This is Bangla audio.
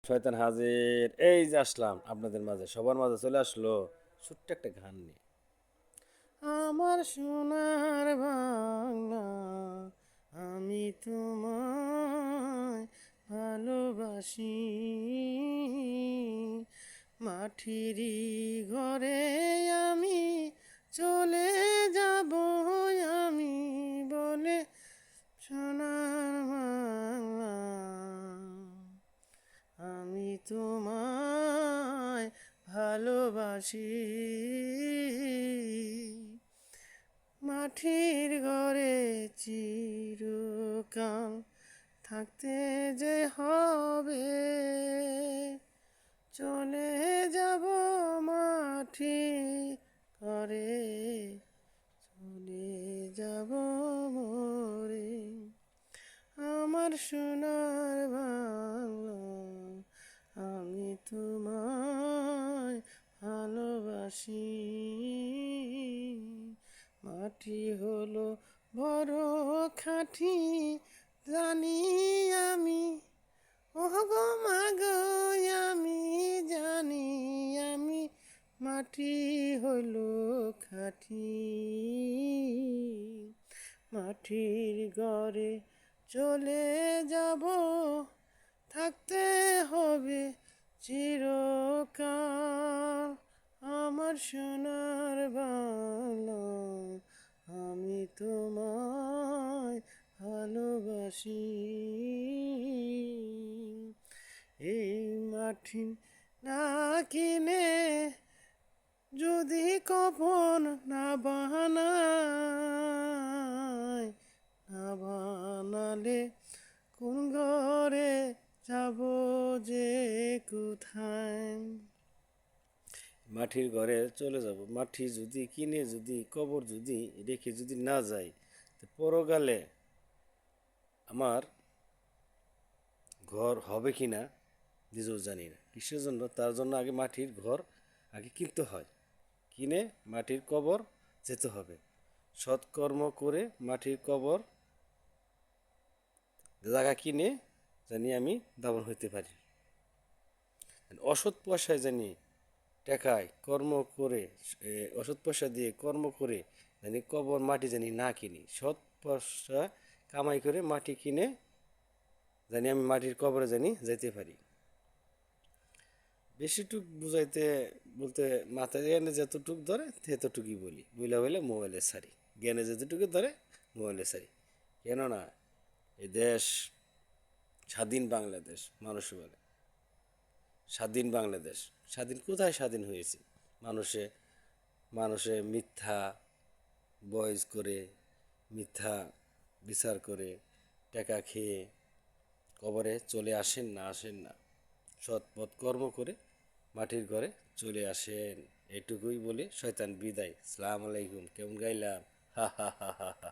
শয়তান হাজির, এই যে আসলাম আপনাদের মাঝে, সবার মাঝে চলে আসলো ছোট্ট একটা গান নিয়ে। আমার সোনার বাংলা, আমি তোমায় ভালোবাসি। মাটিরই ঘরে আমি চলে যাব, আমি বলে সোনার বাংলা, আমি তোমায় ভালোবাসি। মাটির ঘরে চিরকাল থাকতে যে হবে, চলে যাব মাটি ঘরে, চলে যাব মরে। আমার সোনার বাংলা, আমি তোমায় ভালোবাসি। মাটি হলো বড় খাঁটি, জানি আমি, ওগো মাগো, আমি জানি আমি, মাটি হলো খাঁটি। মাটির ঘরে চলে যাব, থাকতে হবে চিরকাল। আমার সোনার বাংলা, আমি তোমায় ভালোবাসি। এই মাটি না কিনে যদি কফন না বানায়, না বানালে কোন ঘরে যাব যে কোথায়। মাটির ঘরে চলে যাব, মাটি যদি কিনে, যদি কবর যদি রেখে যদি না যাই, তো পরকালে আমার ঘর হবে কি না নিজেও জানি না। কিসের জন্য? তার জন্য আগে মাটির ঘর আগে কিনতে হয়, কিনে মাটির কবর যেতে হবে। সৎকর্ম করে মাটির কবর জায়গা কিনে জানি আমি দাফন হইতে পারি। অসৎ পয়সায় জানি টাকায় কর্ম করে, অসৎ পয়সা দিয়ে কর্ম করে জানি কবর মাটি জানি না কিনি, সৎ পয়সা কামাই করে মাটি কিনে জানি আমি মাটির কবরে জানি যেতে পারি। বেশিটুক বুঝাইতে বলতে মাথায় জ্ঞানে যতটুক ধরে ততটুকুই বলি, বইলা বইলে মোবাইলে সারি, জ্ঞানে যতটুকু ধরে মোবাইলে সারি। কেননা এই দেশ স্বাধীন বাংলাদেশ, মানুষ বলে স্বাধীন বাংলাদেশ। স্বাধীন কোথায় স্বাধীন হয়েছে? মানুষে মানুষে মিথ্যা বয়স করে, মিথ্যা বিচার করে, টাকা খেয়ে কবরে চলে আসেন না, আসেন না। সৎ পথ কর্ম করে মাটির ঘরে চলে আসেন। এটুকুই বলে শয়তান বিদায়। সালাম আলাইকুম। কেমন গাইলাম? হা হা হা হা হা।